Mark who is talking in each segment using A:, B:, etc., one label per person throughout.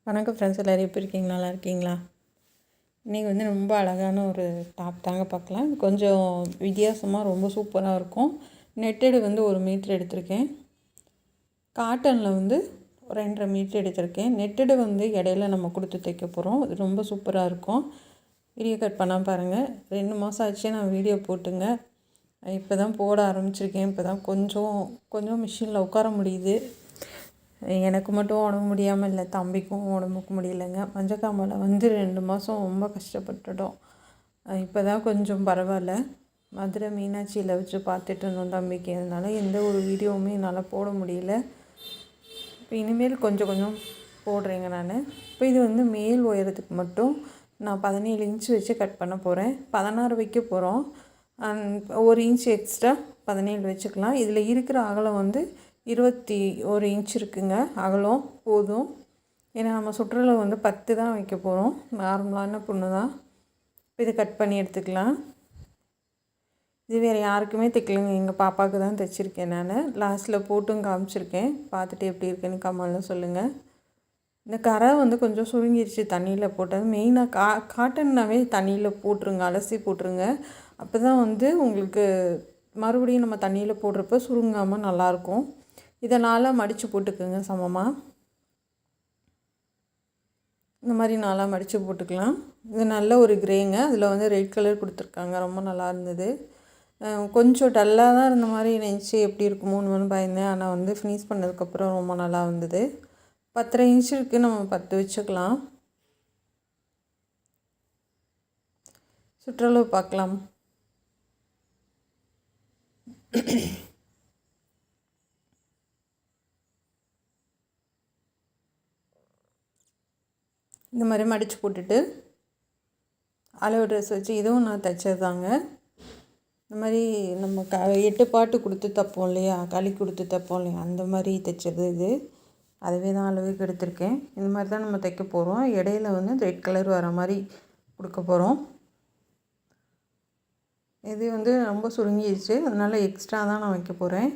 A: வணக்கம் ஃப்ரெண்ட்ஸ், எல்லோரும் எப்படி இருக்கீங்களா? நல்லா இருக்கீங்களா? இன்றைக்கி வந்து ரொம்ப அழகான ஒரு டாப் தாங்க பார்க்கலாம். கொஞ்சம் வித்தியாசமாக ரொம்ப சூப்பராக இருக்கும். நெட்டடு வந்து 1 மீட்ரு எடுத்திருக்கேன். காட்டனில் வந்து 2.5 மீட்ரு எடுத்திருக்கேன். நெட்டடு வந்து இடையில நம்ம கொடுத்து தைக்க போகிறோம். இது ரொம்ப சூப்பராக இருக்கும். வீடியோ கட் பண்ணால் பாருங்கள். 2 மாதம் ஆச்சு நான் வீடியோ போட்டுங்க. இப்போ தான் போட ஆரம்பிச்சிருக்கேன். இப்போ தான் கொஞ்சம் மிஷினில் உட்கார முடியுது. எனக்கு மட்டும் உடம்பு முடியாமல் இல்லை, தம்பிக்கும் உடம்புக்கு முடியலைங்க. மஞ்சக்காமலை வந்து 2 மாதம் ரொம்ப கஷ்டப்பட்டுட்டோம். இப்போ தான் கொஞ்சம் பரவாயில்ல. மதுரை மீனாட்சியில் வச்சு பார்த்துட்டு இருந்தோம் தம்பிக்கு. அதனால் எந்த ஒரு வீடியோவுமே என்னால் போட முடியல. இப்போ இனிமேல் கொஞ்சம் போடுறேங்க நான். இப்போ இது வந்து மேல் உயரத்துக்கு மட்டும் நான் 17 இன்ச்சு வச்சு கட் பண்ண போகிறேன். 16 வைக்க போகிறோம். 1 இன்ச் எக்ஸ்ட்ரா 17 வச்சுக்கலாம். இதில் இருக்கிற அகலம் வந்து 21 இன்ச் இருக்குங்க. அகலம் போதும். ஏன்னா நம்ம சுற்றளவு வந்து 10 தான் வைக்க போகிறோம். நார்மலான பொண்ணு தான். இதை கட் பண்ணி எடுத்துக்கலாம். இது வேறு யாருக்குமே தைக்கலைங்க, எங்கள் பாப்பாவுக்கு தான் தைச்சிருக்கேன் நான். லாஸ்ட்டில் போட்டும் காமிச்சிருக்கேன். பார்த்துட்டு எப்படி இருக்குன்னு கமெண்ட்டில் சொல்லுங்கள். இந்த கரை வந்து கொஞ்சம் சுருங்கிடுச்சு தண்ணியில் போட்டது. மெயினாக காட்டன்னாவே தண்ணியில் போட்டுருங்க, அலசி போட்டுருங்க. அப்போ தான் வந்து உங்களுக்கு மறுபடியும் நம்ம தண்ணியில் போடுறப்ப சுருங்காமல் நல்லாயிருக்கும். இதனால் மடித்து போட்டுக்குங்க சமமாக. இந்த மாதிரி நாளாக மடித்து போட்டுக்கலாம். இது நல்ல ஒரு கிரேங்க. அதில் வந்து ரெட் கலர் கொடுத்துருக்காங்க. ரொம்ப நல்லா இருந்தது. கொஞ்சம் டல்லாக தான் இருந்த மாதிரி நினச்சி எப்படி இருக்குமோன்னு பயந்தேன். ஆனால் வந்து ஃபினிஷ் பண்ணதுக்கப்புறம் ரொம்ப நல்லா வந்தது. 10.5 இன்ச் இருக்குது, நம்ம 10 வச்சுக்கலாம். சுற்றளவு பார்க்கலாம். இந்த மாதிரி மடித்து போட்டுட்டு அளவு ட்ரெஸ் வச்சு, இதுவும் நான் தைச்சது தாங்க. இந்த மாதிரி நம்ம 8 பாட்டு கொடுத்து தைப்போம் இல்லையா, களி கொடுத்து தைப்போம் இல்லையா, அந்த மாதிரி தைச்சது இது. அதுவே தான் அளவுக்கு எடுத்திருக்கேன். இந்த மாதிரி தான் நம்ம தைக்க போகிறோம். இடையில வந்து ரெட் கலர் வர மாதிரி கொடுக்க போகிறோம். இது வந்து ரொம்ப சுருங்கிடுச்சு, அதனால் எக்ஸ்ட்ரா தான் நான் வைக்க போகிறேன்.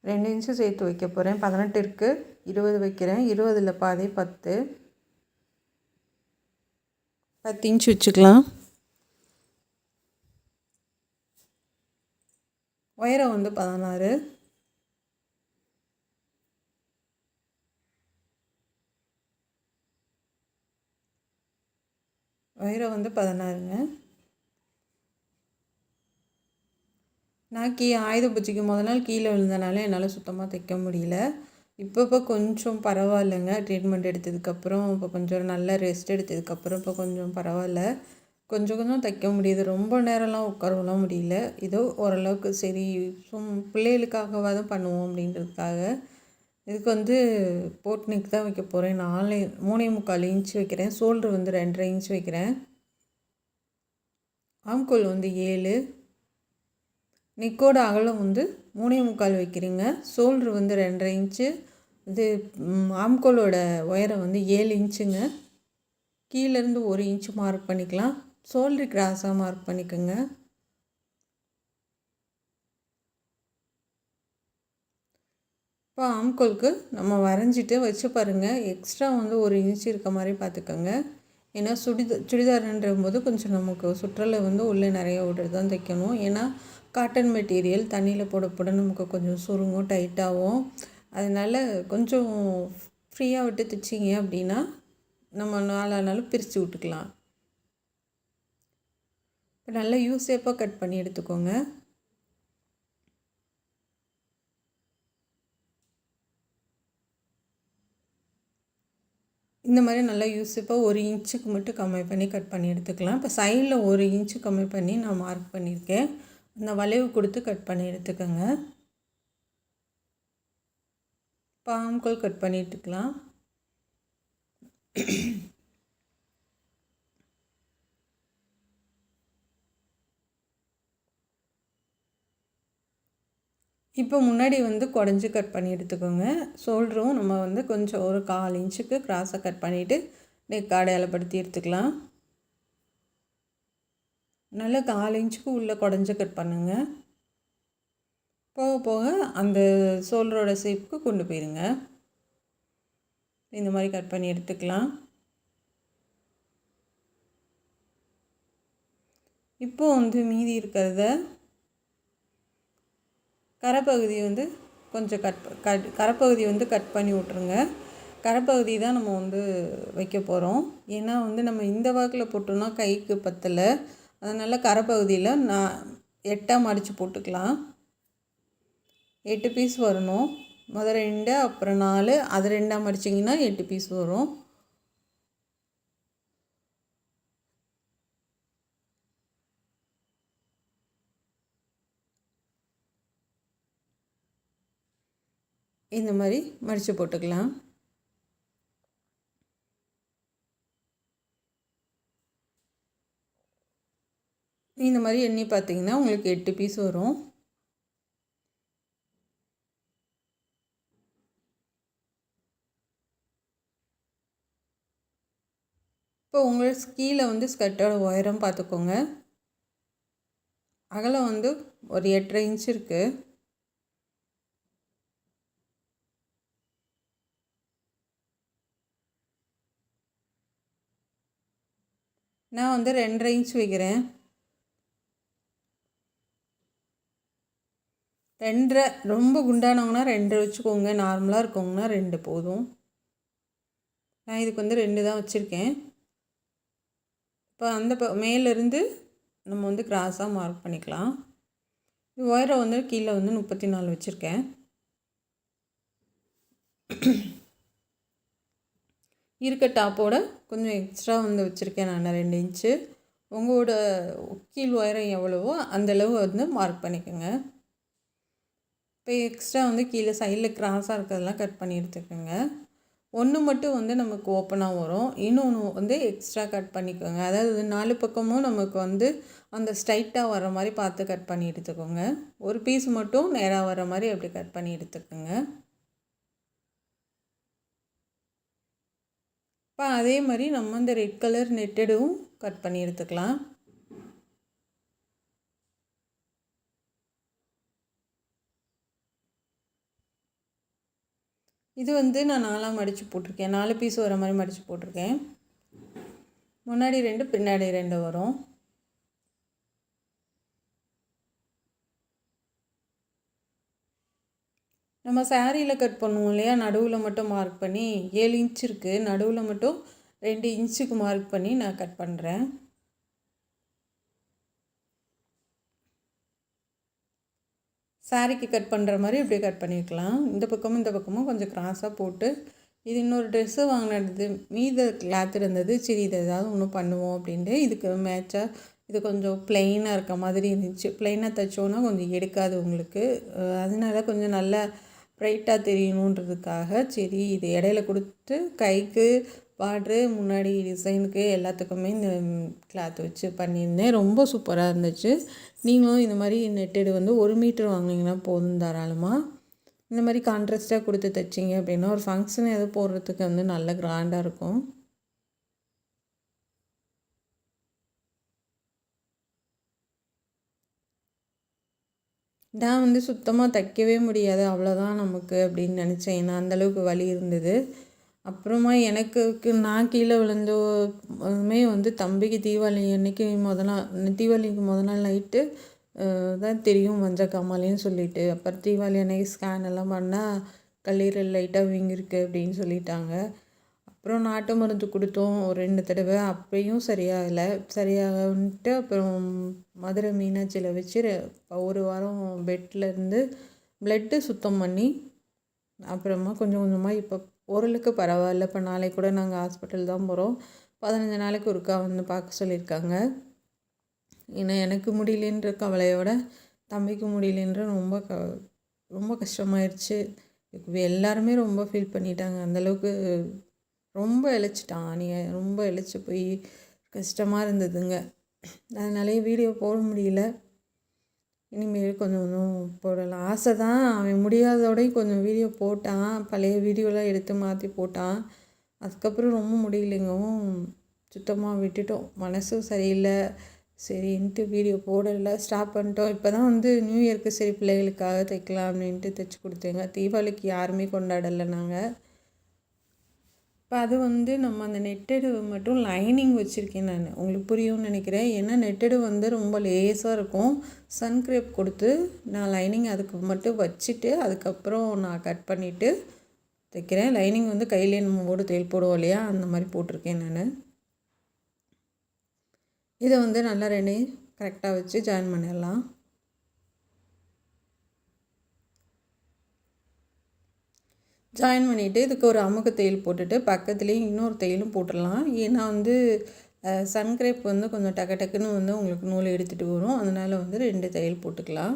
A: 2 இன்ச்சு சேர்த்து வைக்க போகிறேன். 18 இருக்குது, 20 வைக்கிறேன். 20ல் பாதி 10 இன்ச்சு வச்சுக்கலாம். உயரம் வந்து 16. உயரம் வந்து 16ங்க. நான் ஆயுத பூஜைக்கு முதல் நாள் கீழே விழுந்தனால என்னால் சுத்தமாக தைக்க முடியல. இப்போ கொஞ்சம் பரவாயில்லைங்க. ட்ரீட்மெண்ட் எடுத்ததுக்கப்புறம் இப்போ கொஞ்சம் நல்ல ரெஸ்ட் எடுத்ததுக்கப்புறம் இப்போ கொஞ்சம் பரவாயில்ல. கொஞ்சம் தைக்க முடியுது. ரொம்ப நேரம்லாம் உட்காரலாம் முடியல. ஏதோ ஓரளவுக்கு சரி, பிள்ளைகளுக்காகவாக தான் பண்ணுவோம் அப்படின்றதுக்காக. இதுக்கு வந்து போட் நெக் தான் வைக்க போகிறேன். 3.25 இன்ச் வைக்கிறேன். ஷோல்டர் வந்து 2.5 இன்ச் வைக்கிறேன். ஆம்கோல் வந்து 7. நெக்கோட அகலம் வந்து 3.25 வைக்கிறீங்க. ஷோல்ட்ரு வந்து 2.5 இன்ச்சு. இது ஆம்கோலோட உயரம் வந்து 7 இன்ச்சுங்க. கீழேருந்து 1 இன்ச்சு மார்க் பண்ணிக்கலாம். ஷோல்ட்ரு கிராஸாக மார்க் பண்ணிக்கோங்க. இப்போ ஆம்கோலுக்கு நம்ம வரைஞ்சிட்டு வச்சு பாருங்கள். எக்ஸ்ட்ரா வந்து 1 இன்ச்சு இருக்க மாதிரி பார்த்துக்கோங்க. ஏன்னா சுடிதார்ன்ற போது கொஞ்சம் நமக்கு சுற்றளவு வந்து உள்ளே நிறைய விட்டுட்டு தான் தைக்கணும். ஏன்னா காட்டன் மெட்டீரியல் தண்ணியில் போட நமக்கு கொஞ்சம் சுருங்கும், டைட்டாகும். அதனால் கொஞ்சம் ஃப்ரீயாக விட்டு தைச்சிங்க அப்படின்னா நம்ம நாளானாலும் பிரித்து விட்டுக்கலாம். இப்போ நல்லா யூஸேப்பாக கட் பண்ணி எடுத்துக்கோங்க. இந்த மாதிரி நல்லா யூஸேப்பாக 1 இன்ச்சுக்கு மட்டும் கம்மி பண்ணி கட் பண்ணி எடுத்துக்கலாம். இப்போ சைடில் 1 இன்ச்சு கம்மி பண்ணி நான் மார்க் பண்ணியிருக்கேன். இந்த வளைவு கொடுத்து கட் பண்ணி எடுத்துக்கோங்க. ஆம்கோல் கட் பண்ணி எடுத்துக்கலாம். இப்போ முன்னாடி வந்து குடஞ்சி கட் பண்ணி எடுத்துக்கோங்க. ஷோல்டரும் நம்ம வந்து கொஞ்சம் ஒரு 1/4 இன்ச்சுக்கு கிராஸாக கட் பண்ணிவிட்டு நெக் அடையாளப்படுத்தி எடுத்துக்கலாம். நல்லா 1/4 இன்ச்சுக்கு உள்ளே குடஞ்சி கட் பண்ணுங்கள். போக போக அந்த ஷோல்டரோட ஷேப்புக்கு கொண்டு போயிருங்க. இந்த மாதிரி கட் பண்ணி எடுத்துக்கலாம். இப்போது வந்து மீதி இருக்கிறத கரைப்பகுதி வந்து கொஞ்சம் கரைப்பகுதி வந்து கட் பண்ணி விட்ருங்க. கரைப்பகுதி தான் நம்ம வந்து வைக்க போகிறோம். ஏன்னா வந்து நம்ம இந்த வாக்கில் போட்டோம்னா கைக்கு பத்தலை. அதனால் கரைப்பகுதியில் நான் 8 மடித்து போட்டுக்கலாம். 8 பீஸ் வரணும். முதல் 2 அப்புறம் 4 அது 2 மடிச்சிங்கன்னா 8 பீஸ் வரும். இந்த மாதிரி மடித்து போட்டுக்கலாம். இந்த மாதிரி எண்ணி பார்த்தீங்கன்னா உங்களுக்கு 8 பீஸ் வரும். இப்போ உங்களுக்கு கீழே வந்து ஸ்கர்ட்டோட உயரம் பார்த்துக்கோங்க. அகலம் வந்து ஒரு 8.5 இன்ச் இருக்குது. நான் வந்து 2.5 இன்ச் வைக்கிறேன். 2.5 ரொம்ப குண்டானவங்கன்னா 2 வச்சுக்கோங்க. நார்மலாக இருக்கவங்கன்னா 2 போதும். நான் இதுக்கு வந்து 2 தான் வச்சுருக்கேன். இப்போ அந்த மேலேருந்து நம்ம வந்து கிராஸாக மார்க் பண்ணிக்கலாம். உயரம் வந்து கீழே வந்து 34 வச்சுருக்கேன். இருக்க டாப்போட கொஞ்சம் எக்ஸ்ட்ரா வந்து வச்சுருக்கேன் நான் 2 இன்ச்சு. உங்களோட கீழ் உயரம் எவ்வளவோ அந்தளவு வந்து மார்க் பண்ணிக்கோங்க. இப்போ எக்ஸ்ட்ரா வந்து கீழே சைடில் கிராஸாக இருக்கிறதெல்லாம் கட் பண்ணி எடுத்துக்கோங்க. ஒன்று மட்டும் வந்து நமக்கு ஓப்பனாக வரும், இன்னொன்று வந்து எக்ஸ்ட்ரா கட் பண்ணிக்கோங்க. அதாவது 4 பக்கமும் நமக்கு வந்து அந்த ஸ்ட்ரைட்டாக வர மாதிரி பார்த்து கட் பண்ணி எடுத்துக்கோங்க. ஒரு பீஸ் மட்டும் நேராக வர மாதிரி அப்படி கட் பண்ணி எடுத்துக்கோங்க. இப்போ அதே மாதிரி நம்ம இந்த ரெட் கலர் நெட்டடும் கட் பண்ணி எடுத்துக்கலாம். இது வந்து நான் 4 மடித்து போட்டிருக்கேன். 4 பீஸ் வர மாதிரி மடித்து போட்டிருக்கேன். முன்னாடி 2 பின்னாடி 2 வரும். நம்ம சாரியில் கட் பண்ணுவோம் இல்லையா, நடுவில் மட்டும் மார்க் பண்ணி 7 இன்ச் இருக்குது. நடுவில் மட்டும் 2 இன்ச்சுக்கு மார்க் பண்ணி நான் கட் பண்ணுறேன். சாரிக்கு கட் பண்ணுற மாதிரி இப்படி கட் பண்ணிக்கலாம். இந்த பக்கமும் கொஞ்சம் கிராஸாக போட்டு, இது இன்னொரு ட்ரெஸ்ஸு வாங்கினது மீத கிளாத் இருந்தது. சரி இது ஏதாவது ஒன்று பண்ணுவோம் அப்படின்ட்டு இதுக்கு மேட்சாக இது கொஞ்சம் ப்ளைனாக இருக்க மாதிரி இருந்துச்சு. ப்ளைனாக தைச்சோன்னா கொஞ்சம் எடுக்காது உங்களுக்கு. அதனால கொஞ்சம் நல்லா ப்ரைட்டாக தெரியணுன்றதுக்காக சரி இது இடையில கொடுத்து கைக்கு பார்ட்ரு முன்னாடி டிசைனுக்கு எல்லாத்துக்குமே இந்த கிளாத் வச்சு பண்ணியிருந்தேன். ரொம்ப சூப்பராக இருந்துச்சு. நீங்களும் இந்த மாதிரி நெட்டடு வந்து 1 மீட்டர் வாங்கினீங்கன்னா போதும் தாராளமாக. இந்த மாதிரி கான்ட்ராஸ்ட்டாக கொடுத்து தைச்சிங்க அப்படின்னா ஒரு ஃபங்க்ஷன் எதுவும் போடுறதுக்கு வந்து நல்ல கிராண்டாக இருக்கும். நான் வந்து சுத்தமாக தைக்கவே முடியாது அவ்வளோதான் நமக்கு அப்படின்னு நினச்சேன். ஏன்னா அந்தளவுக்கு வலி இருந்தது. அப்புறமா எனக்கு நான் கீழே விழுந்தோமே வந்து தம்பிக்கு தீபாவளி அன்னைக்கு தீபாவளிக்கு முத நாள் நைட்டு தான் தெரியும் மஞ்சள் காமாலைன்னு சொல்லிட்டு. அப்புறம் தீபாவளி அன்னைக்கு ஸ்கேன் எல்லாம் பண்ணால் கல்லீரல் லைட்டாக வீங்கிருக்கு அப்படின்னு சொல்லிட்டாங்க. அப்புறம் நாட்டு மருந்து கொடுத்தோம் ஒரு 2 தடவை. அப்பயும் சரியாகலை. சரியாகன்ட்டு அப்புறம் மதுரை மீனாட்சியில் வச்சு ஒரு வாரம் பெட்டில் இருந்து ப்ளட்டு சுத்தம் பண்ணி அப்புறமா கொஞ்சம் கொஞ்சமாக இப்போ ஓரளவுக்கு பரவாயில்ல. இப்போ நாளைக்கு கூட நாங்கள் ஹாஸ்பிட்டல் தான் போகிறோம். 15 நாளைக்கு ஒருக்கா வந்து பார்க்க சொல்லியிருக்காங்க. ஏன்னா எனக்கு முடியலன்ற கவலையோட தம்பிக்கு முடியலன்ற ரொம்ப கஷ்டமாயிடுச்சு. எல்லாருமே ரொம்ப ஃபீல் பண்ணிட்டாங்க. அந்தளவுக்கு ரொம்ப இழைச்சிட்டான். ரொம்ப இழைச்சி போய் கஷ்டமாக இருந்ததுங்க. அதனாலே வீடியோ போட முடியல. இனிமேல் கொஞ்சம் கொஞ்சம் போடலாம் ஆசை தான். அவன் முடியாதோடையும் கொஞ்சம் வீடியோ போட்டான். பழைய வீடியோலாம் எடுத்து மாற்றி போட்டான். அதுக்கப்புறம் ரொம்ப முடியலைங்கவும் சுத்தமாக விட்டுட்டோம். மனசும் சரியில்லை சரின்ட்டு வீடியோ போடலை, ஸ்டாப் பண்ணிட்டோம். இப்போ தான் வந்து நியூ இயருக்கு சரி பிள்ளைகளுக்காக தைக்கலாம் அப்படின்ட்டு தைச்சி கொடுத்தேங்க. தீபாவளிக்கு யாருமே கொண்டாடலை நாங்கள். இப்போ அது வந்து நம்ம அந்த நெட்டடு மட்டும் லைனிங் வச்சுருக்கேன் நான். உங்களுக்கு புரியும்னு நினைக்கிறேன். ஏன்னா நெட்டடு வந்து ரொம்ப லேஸாக இருக்கும். சன்க்ரேப் கொடுத்து நான் லைனிங் அதுக்கு மட்டும் வச்சுட்டு அதுக்கப்புறம் நான் கட் பண்ணிவிட்டு தைக்கிறேன். லைனிங் வந்து கையிலே நம்ம ஓடு தையல் போடுவோம் இல்லையா, அந்த மாதிரி போட்டிருக்கேன் நான். இதை வந்து நல்லா ரெண்டையும் கரெக்டாக வச்சு ஜாயின் பண்ணிடலாம். ஜாயின் பண்ணிவிட்டு இதுக்கு ஒரு அமுக்கு தையல் போட்டுட்டு பக்கத்துலேயும் இன்னொரு தையலும் போட்டுடலாம். ஏன்னா வந்து சன்க்ரேப் வந்து கொஞ்சம் டக்கு டக்குன்னு வந்து உங்களுக்கு நூல் எடுத்துகிட்டு வரும். அதனால் வந்து 2 தையல் போட்டுக்கலாம்.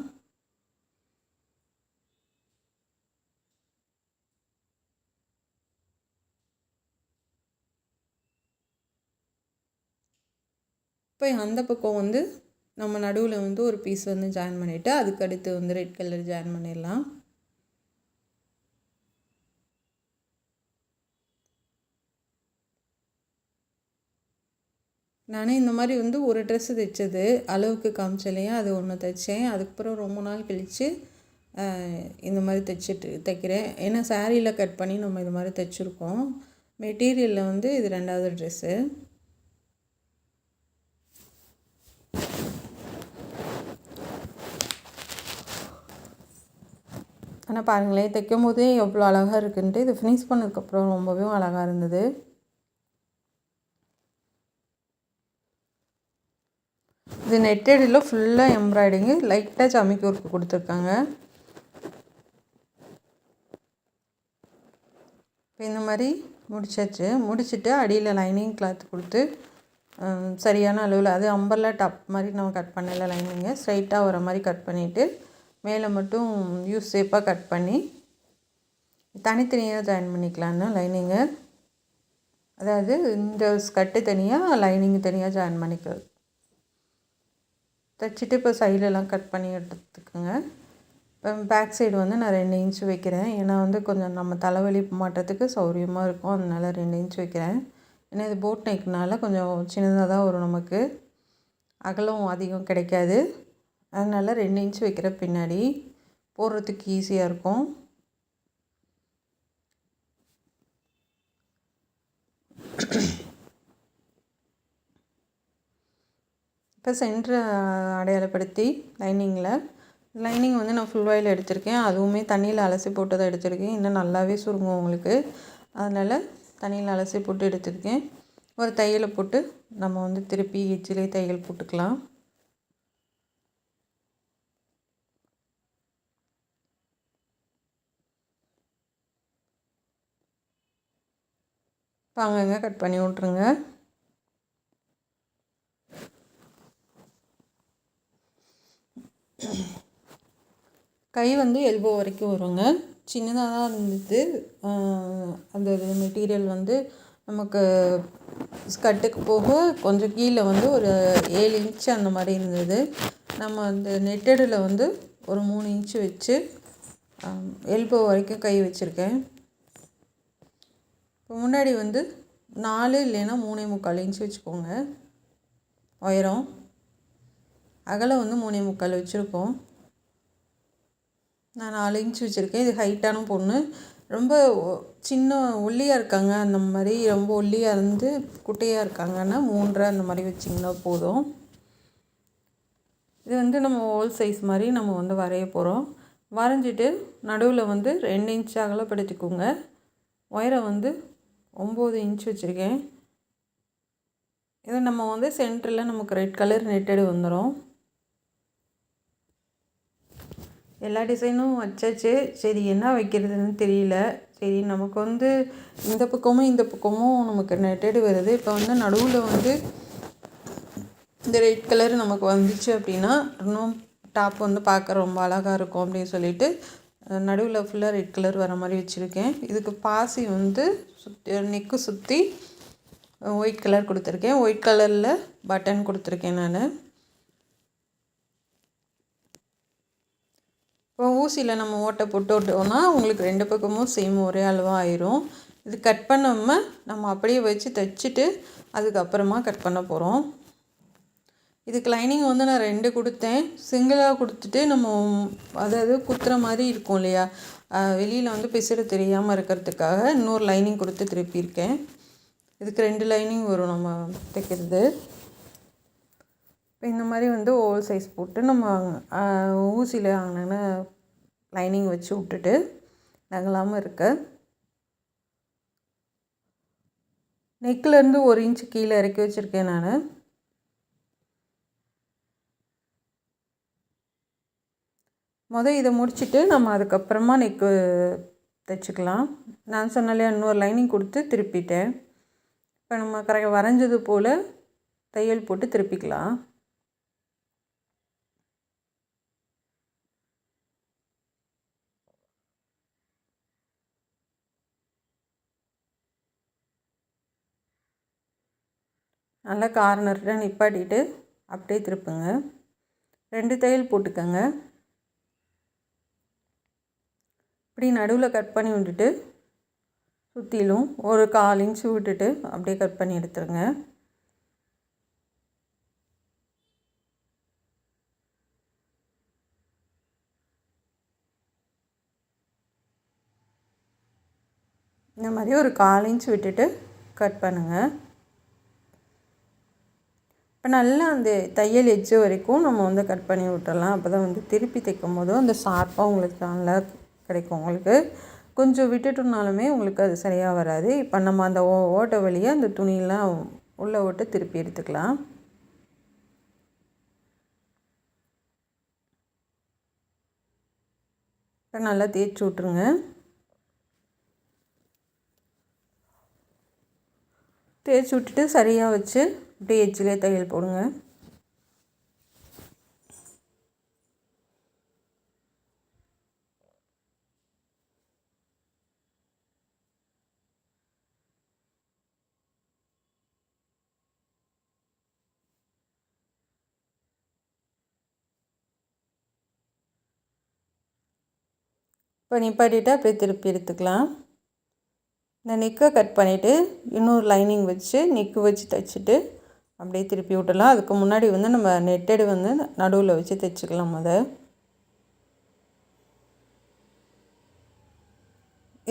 A: இப்போ அந்த பக்கம் வந்து நம்ம நடுவில் வந்து ஒரு பீஸ் வந்து ஜாயின் பண்ணிவிட்டு அதுக்கடுத்து வந்து ரெட் கலர் ஜாயின் பண்ணிடலாம். நானே இந்த மாதிரி வந்து ஒரு ட்ரெஸ்ஸு தைச்சது அளவுக்கு காமிச்சலையா, அது ஒன்று தைச்சேன். அதுக்கப்புறம் ரொம்ப நாள் கழித்து இந்த மாதிரி தைக்கிறேன். ஏன்னா சாரியில் கட் பண்ணி நம்ம இது மாதிரி தைச்சிருக்கோம். மெட்டீரியலில் வந்து இது 2வது ட்ரெஸ்ஸு. ஆனால் பாருங்களேன், தைக்கும் போதே எவ்வளோ அழகாக இருக்குன்ட்டு. இது ஃபினிஷ் பண்ணதுக்கப்புறம் ரொம்பவே அழகாக இருந்தது. இது நெட்டடில் ஃபுல்லாக எம்ப்ராய்டிங்கு, லைட்டாக ஜமிக்கி ஒர்க்கு கொடுத்துருக்காங்க. இப்போ இந்த மாதிரி முடிச்சாச்சு. முடிச்சுட்டு அடியில் லைனிங் கிளாத் கொடுத்து சரியான அளவில், அது அம்பர்லா டாப் மாதிரி நம்ம கட் பண்ணல, லைனிங்கை ஸ்ட்ரைட்டாக வர மாதிரி கட் பண்ணிவிட்டு மேலே மட்டும் யூஸ் ஷேப்பாக கட் பண்ணி தனித்தனியாக ஜாயின் பண்ணிக்கலான்னு லைனிங்கை. அதாவது இந்த ஸ்கர்ட்டு தனியாக லைனிங் தனியாக ஜாயின் பண்ணிக்கிறது. தைச்சிட்டு இப்போ சைடெல்லாம் கட் பண்ணி எடுத்துக்கோங்க. இப்போ பேக் சைடு வந்து நான் 2 இன்ச்சு வைக்கிறேன். ஏன்னா வந்து கொஞ்சம் நம்ம தலைவலி மாட்டுறதுக்கு சௌரியமாக இருக்கும். அதனால் 2 இன்ச் வைக்கிறேன். ஏன்னா இது போட் நெக்னால கொஞ்சம் சின்னதாக தான் வரும், நமக்கு அகலம் அதிகம் கிடைக்காது. அதனால் 2 இன்ச் வைக்கிற பின்னாடி போடுறதுக்கு ஈஸியாக இருக்கும். இப்போ சென்டரை அடையாளப்படுத்தி லைனிங் வந்து நான் ஃபுல் வாயில் எடுத்திருக்கேன். அதுவுமே தண்ணியில் அலசி போட்டு தான் எடுத்திருக்கேன். இன்னும் நல்லாவே சுருங்கும் உங்களுக்கு. அதனால் தண்ணியில் அலசி போட்டு எடுத்திருக்கேன். ஒரு தையலை போட்டு நம்ம வந்து திருப்பி எட்ஜிலே தையல் போட்டுக்கலாம். அங்கங்கே கட் பண்ணி விட்ருங்க. கை வந்து எல்போ வரைக்கும் வருங்க. சின்னதாக தான் இருந்தது. அந்த மெட்டீரியல் வந்து நமக்கு ஸ்கர்ட்டுக்கு போக கொஞ்சம் கீழே வந்து ஒரு 7 இன்ச்சு அந்த மாதிரி இருந்தது. நம்ம அந்த நெட்டடில் வந்து ஒரு 3 இன்ச்சு வச்சு எல்போ வரைக்கும் கை வச்சுருக்கேன். இப்போ முன்னாடி வந்து 4 இல்லைன்னா 3.25 இன்ச்சு வச்சுக்கோங்க உயரம். அகலம் வந்து 3.25 வச்சுருக்கோம். நான் 4 இன்ச் வச்சுருக்கேன். இது ஹைட்டான பொண்ணு, ரொம்ப சின்ன ஒல்லியாக இருக்காங்க. அந்த மாதிரி ரொம்ப ஒல்லியாக இருந்து குட்டையாக இருக்காங்கன்னா 3.5 அந்த மாதிரி வச்சிங்கன்னா போதும். இது வந்து நம்ம ஹோல் சைஸ் மாதிரி நம்ம வந்து வரைய போகிறோம். வரைஞ்சிட்டு நடுவில் வந்து 2 இன்ச் அகலப்படுத்திக்கோங்க. உயரம் வந்து 9 இன்ச் வச்சுருக்கேன். இது நம்ம வந்து சென்டரில் நமக்கு ரெட் கலர் நெட்டடு வந்துடும். எல்லா டிசைனும் வச்சாச்சு. சரி என்ன வைக்கிறதுன்னு தெரியல. சரி நமக்கு வந்து இந்த பக்கமும் நமக்கு நெட்டடு வருது. இப்போ வந்து நடுவில் வந்து இந்த ரெட் கலர் நமக்கு வந்துச்சு அப்படின்னா இன்னும் டாப் வந்து பார்க்க ரொம்ப அழகாக இருக்கும் அப்படின்னு சொல்லிட்டு நடுவில் ஃபுல்லாக ரெட் கலர் வர மாதிரி வச்சுருக்கேன். இதுக்கு பாசி வந்து நெக்கு சுற்றி ஒயிட் கலர் கொடுத்துருக்கேன். ஒயிட் கலரில் பட்டன் கொடுத்துருக்கேன் நான். இப்போ ஊசியில் நம்ம ஓட்டை போட்டு விட்டோம்னா உங்களுக்கு 2 பக்கமும் சேம் ஒரே அளவாக ஆயிரும். இது கட் பண்ணாமல் நம்ம அப்படியே வச்சு தைச்சிட்டு அதுக்கப்புறமா கட் பண்ண போகிறோம். இதுக்கு லைனிங் வந்து நான் 2 கொடுத்தேன். சிங்கிளாக கொடுத்துட்டு நம்ம அதாவது குத்துற மாதிரி இருக்கும் இல்லையா, வெளியில் வந்து பிசுறு தெரியாமல் இருக்கிறதுக்காக இன்னொரு லைனிங் கொடுத்து திருப்பியிருக்கேன். இதுக்கு 2 லைனிங் வரும் நம்ம தைக்கிறது. இப்போ இந்த மாதிரி வந்து ஓவல் சைஸ் போட்டு நம்ம ஊசியில் வாங்கின லைனிங் வச்சு விட்டுட்டு நகலாமல் இருக்க நெக்கிலேருந்து 1 இன்ச்சு கீழே இறக்கி வச்சுருக்கேன் நான். இதை முடிச்சுட்டு நம்ம அதுக்கப்புறமா நெக்கு தைச்சிக்கலாம். நான் சொன்னாலே இன்னொரு லைனிங் கொடுத்து திருப்பிட்டேன். இப்போ நம்ம வரைஞ்சது போல் தையல் போட்டு திருப்பிக்கலாம். நல்லா கார்னரில் நிப்பாட்டிட்டு அப்படியே திருப்புங்க. 2 தையல் போட்டுக்கோங்க. இப்படி நடுவில் கட் பண்ணி விட்டுட்டு சுற்றிலும் ஒரு 1/4 இன்ச்சு விட்டுட்டு அப்படியே கட் பண்ணி எடுத்துருங்க. இந்த மாதிரி ஒரு 1/4 இன்ச் விட்டுட்டு கட் பண்ணுங்கள். இப்போ நல்லா அந்த தையல் எட்ஜு வரைக்கும் நம்ம வந்து கட் பண்ணி விட்டுறலாம். அப்போ தான் வந்து திருப்பி தைக்கும் போதும் அந்த ஷார்ப்பாக உங்களுக்கு நல்லா கிடைக்கும். உங்களுக்கு கொஞ்சம் விட்டுட்டோம்னாலுமே உங்களுக்கு அது சரியாக வராது. இப்போ நம்ம அந்த ஓட்டை வழியாக அந்த துணியெலாம் உள்ளே ஓட்டை திருப்பி எடுத்துக்கலாம். இப்போ நல்லா தேய்ச்சி விட்ருங்க. தேய்ச்சி விட்டுட்டு சரியாக வச்சு அப்படியே எட்ஜிலே தையல் போடுங்க. இப்போ நிப்பாட்டிட்டு அப்படியே திருப்பி எடுத்துக்கலாம். இந்த நெக்கை கட் பண்ணிவிட்டு இன்னொரு லைனிங் வச்சு நெக்கு வச்சு தைச்சிட்டு அப்படியே திருப்பி விட்டுடலாம். அதுக்கு முன்னாடி வந்து நம்ம நெட்டடு வந்து நடுவில் வச்சு தைச்சிக்கலாம்.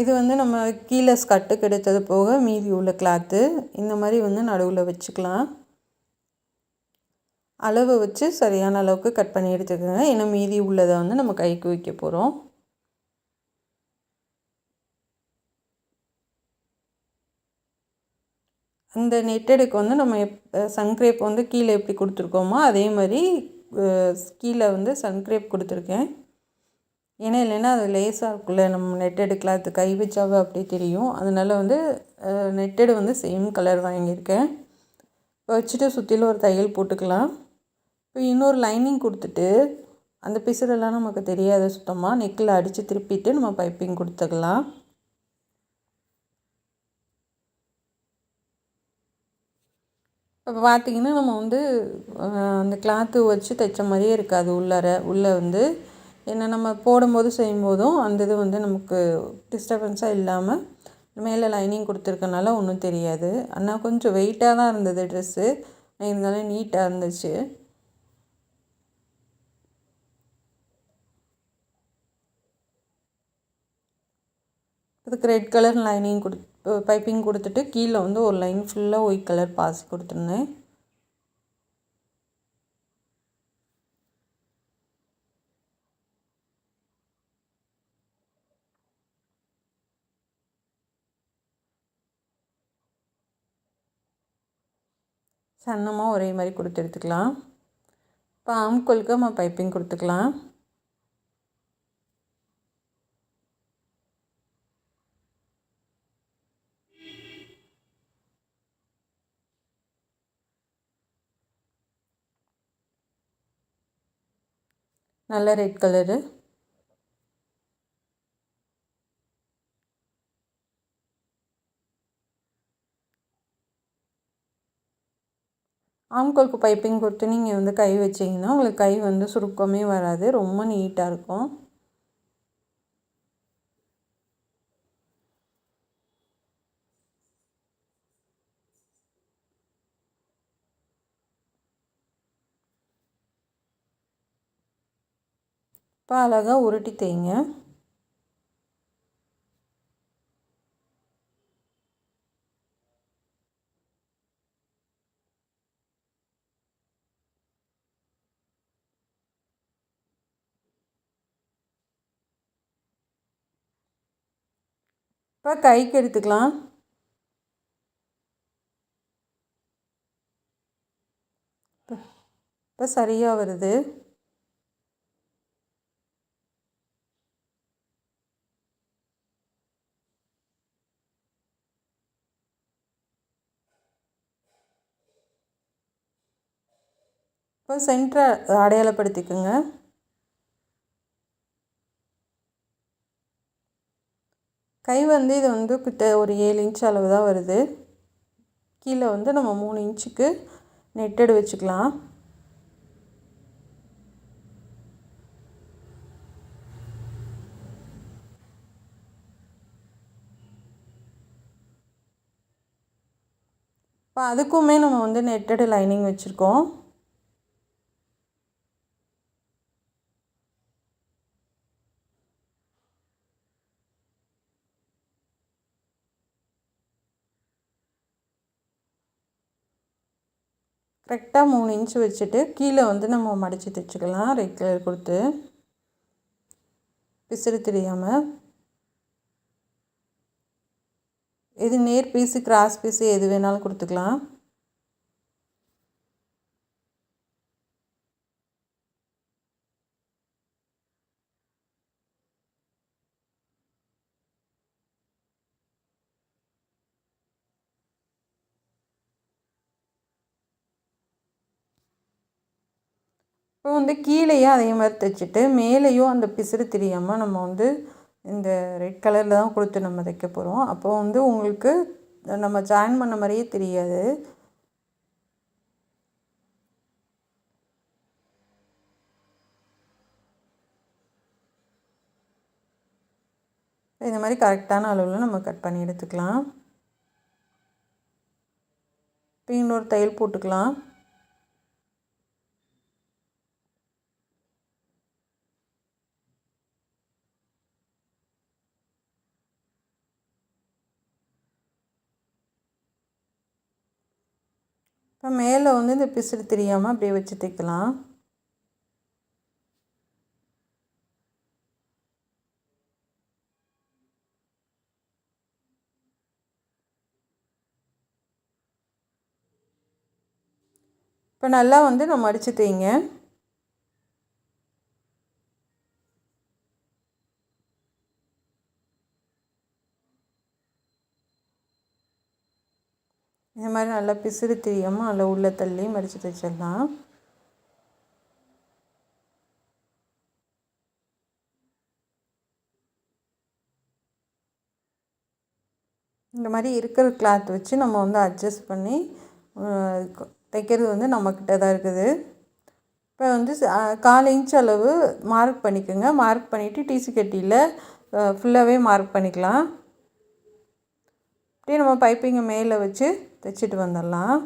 A: இது வந்து நம்ம கீழே ஸ்கர்ட்டுக்கு எடுத்தது போக மீதி உள்ள கிளாத்து இந்த மாதிரி வந்து நடுவில் வச்சுக்கலாம். அளவு வச்சு சரியான அளவுக்கு கட் பண்ணி எடுத்துக்கோங்க. ஏன்னா மீதி உள்ளதை வந்து நம்ம கைக்கு வைக்க போகிறோம். அந்த நெட்டடுக்கு வந்து நம்ம சன்க்ரேப் வந்து கீழே எப்படி கொடுத்துருக்கோமோ அதே மாதிரி கீழே வந்து சன்க்ரேப் கொடுத்துருக்கேன். ஏன்னா இல்லைன்னா அது லேஸாக இருக்குல்ல, நம்ம நெட்டடு கிளாத்து கை வச்சாவே அப்படியே தெரியும். அதனால் வந்து நெட்டடு வந்து சேம் கலர் வாங்கியிருக்கேன். இப்போ வச்சுட்டு சுற்றிலும் ஒரு தையல் போட்டுக்கலாம். இப்போ இன்னொரு லைனிங் கொடுத்துட்டு அந்த பிசுறெல்லாம் நமக்கு தெரியாது சுத்தமாக நெக்கில் அடித்து திருப்பிட்டு நம்ம பைப்பிங் கொடுத்துக்கலாம். இப்போ பார்த்திங்கன்னா நம்ம வந்து அந்த கிளாத்து வச்சு தைச்ச மாதிரியே இருக்காது. உள்ளே வந்து என்ன நம்ம போடும்போது செய்யும்போதும் அந்த இது வந்து நமக்கு டிஸ்டர்பன்ஸாக இல்லாமல் மேலே லைனிங் கொடுத்துருக்கனால ஒன்றும் தெரியாது. ஆனால் கொஞ்சம் வெயிட்டாக தான் இருந்தது ட்ரெஸ்ஸு, இருந்தாலும் நீட்டாக இருந்துச்சு. அதுக்கு ரெட் கலர் லைனிங் பைப்பிங் கொடுத்துட்டு கீழே வந்து ஒரு லைன் ஃபுல்லாக ஒயிட் கலர் பாசி கொடுத்துருந்தேன். சன்னமாக ஒரே மாதிரி கொடுத்து எடுத்துக்கலாம். இப்போ ஆம்கோலுக்கு நம்ம பைப்பிங் கொடுத்துக்கலாம். நல்ல ரெட் கலரு. ஆம்கோலுக்கு பைப்பிங் கொடுத்து நீங்கள் வந்து கை வச்சிங்கன்னா உங்களுக்கு கை வந்து சுருக்கமே வராது, ரொம்ப நீட்டாக இருக்கும். இப்போ அழகாக உருட்டி தைங்க. இப்போ கைக்கு எடுத்துக்கலாம். இப்போ சரியாக வருது. இப்போ சென்டரை அடையாளப்படுத்திக்கோங்க. கை வந்து இது வந்து கிட்ட ஒரு 7 இன்ச் அளவு தான் வருது. கீழே வந்து நம்ம 3 இன்ச்சுக்கு நெட்டடு வச்சுக்கலாம். இப்போ அதுக்குமே நம்ம வந்து நெட்டடு லைனிங் வச்சுருக்கோம். கரெக்டாக 3 இன்ச் வச்சுட்டு கீழே வந்து நம்ம மடித்து தைச்சிக்கலாம். ரெட் கலர் கொடுத்து பிசுறு தெரியாமல். இது நேர் பீஸு கிராஸ் பீஸு எது வேணாலும் கொடுத்துக்கலாம். இப்போ வந்து கீழேயும் அதே மாதிரி தைச்சிட்டு மேலேயும் அந்த பிசுறு தெரியாமல் நம்ம வந்து இந்த ரெட் கலரில் தான் கொடுத்து நம்ம தைக்க போகிறோம். அப்போ வந்து உங்களுக்கு நம்ம ஜாயின் பண்ண மாதிரியே தெரியாது. இந்த மாதிரி கரெக்டான அளவில் நம்ம கட் பண்ணி எடுத்துக்கலாம். இப்போ இன்னொரு தையல் போட்டுக்கலாம். இப்போ மேலே வந்து இந்த பிசுறு தெரியாமல் அப்படியே வச்சு தைக்கலாம். இப்போ நல்லா வந்து நம்ம மடித்து தைங்க. இந்த மாதிரி நல்லா பிசுறு தெரியாமல் நல்லா உள்ள தள்ளி மடித்து தைச்சிடலாம். இந்த மாதிரி இருக்கிற கிளாத் வச்சு நம்ம வந்து அட்ஜஸ்ட் பண்ணி தைக்கிறது வந்து நம்மக்கிட்ட தான் இருக்குது. இப்போ வந்து 1/4 இன்ச் அளவு மார்க் பண்ணிக்கோங்க. மார்க் பண்ணிவிட்டு டிசி கட்டியில் ஃபுல்லாகவே மார்க் பண்ணிக்கலாம். அப்படியே நம்ம பைப்பிங்கை மேலே வச்சு தைச்சிட்டு வந்துடலாம்.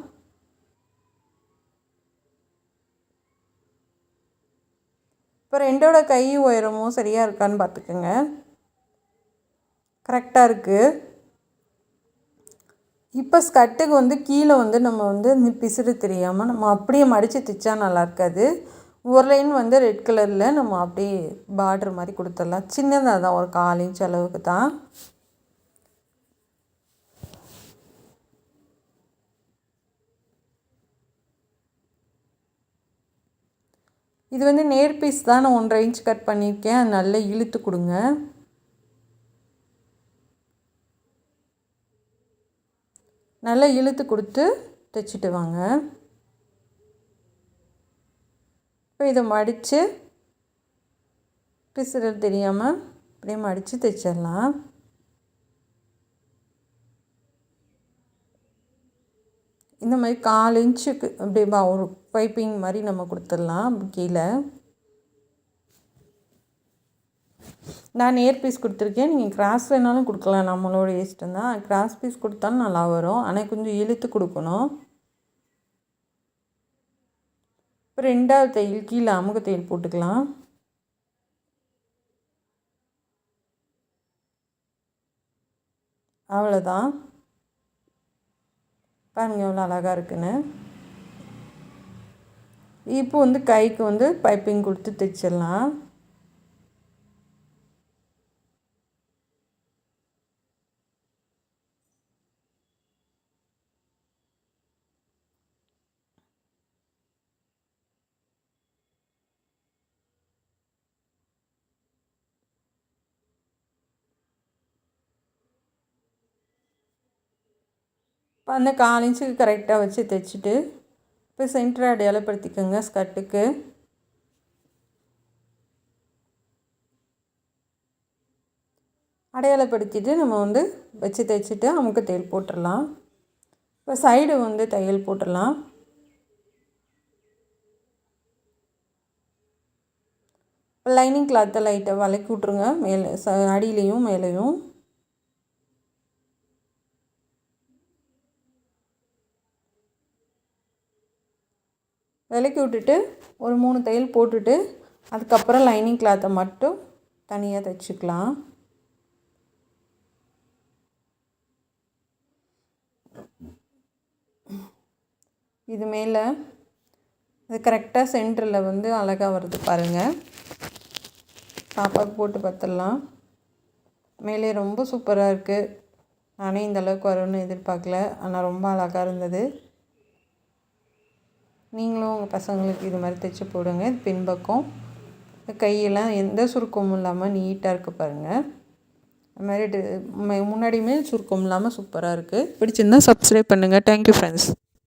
A: இப்போ ரெண்டோட கை உயரமும் சரியாக இருக்கான்னு பார்த்துக்கோங்க. கரெக்டாக இருக்குது. இப்போ ஸ்கர்ட்டுக்கு வந்து கீழே வந்து நம்ம வந்து இந்த பிசுறு தெரியாமல் நம்ம அப்படியே மடித்து தைச்சா நல்லா இருக்காது. ஒரு லைன் வந்து ரெட் கலரில் நம்ம அப்படியே பார்டர் மாதிரி கொடுத்துடலாம். சின்னதாக தான், ஒரு 1/4 இன்ச் அளவுக்கு தான். இது வந்து நேர் பீஸ் தான், நான் 1/2 இன்ச் கட் பண்ணியிருக்கேன். அது நல்லா இழுத்து கொடுங்க. நல்லா இழுத்து கொடுத்து தைச்சிட்டு வாங்க. இப்போ இதை மடித்து பிசுறு தெரியாமல் அப்படியே மடித்து தைச்சிடலாம். இந்த மாதிரி 1/4 இன்ச்சுக்கு அப்படியே ஒரு பைப்பிங் மாதிரி நம்ம கொடுத்துடலாம். கீழே நான் நேர் பீஸ் கொடுத்துருக்கேன். நீங்கள் கிராஸ் வேணாலும் கொடுக்கலாம், நம்மளோட இஷ்டம் தான். கிராஸ் பீஸ் கொடுத்தாலும் நல்லா வரும், ஆனால் கொஞ்சம் இழுத்து கொடுக்கணும். இப்போ 2வது தையல் கீழே அமுக தையல் போட்டுக்கலாம். அவ்வளோதான். பாருங்கள் எவ்வளோ அழகாக இருக்குன்னு. இப்போ வந்து கைக்கு வந்து பைப்பிங் கொடுத்து தைச்சிடலாம். அந்த 1/4 இன்ச்சுக்கு கரெக்டாக வச்சு தைச்சிட்டு இப்போ சென்டரை அடையாளப்படுத்திக்கோங்க ஸ்கர்ட்டுக்கு. அடையாளப்படுத்திட்டு நம்ம வந்து வச்சு தைச்சிட்டு அமுக்கு தையல் போட்டுடலாம். இப்போ சைடு வந்து தையல் போட்டுடலாம். லைனிங் கிளாத்தை லைட்டாக வளைக்கி விட்ருங்க, மேலே அடியிலையும் மேலேயும். விலக்கி விட்டுட்டு ஒரு 3 தையல் போட்டுட்டு அதுக்கப்புறம் லைனிங் கிளாத்தை மட்டும் தனியாக தைச்சிக்கலாம். இது மேலே இது கரெக்டாக சென்டரில் வந்து அழகாக வருது பாருங்கள். பாப்பாவுக்கு போட்டு பார்த்துடலாம். மேலே ரொம்ப சூப்பராக இருக்குது. நானே இந்த அளவுக்கு வரும்னு எதிர்பார்க்கல, ஆனால் ரொம்ப அழகாக இருந்தது. நீங்களும் உங்கள் பசங்களுக்கு இது மாதிரி தைச்சி போடுங்க. இது பின்பக்கம் கையெல்லாம் எந்த சுருக்கமும் இல்லாமல் நீட்டாக இருக்குது பாருங்கள். அது மாதிரி முன்னாடியுமே சுருக்கம் இல்லாமல் சூப்பராக இருக்குது. பிடிச்சிருந்தால் சப்ஸ்கிரைப் பண்ணுங்கள். Thank you friends.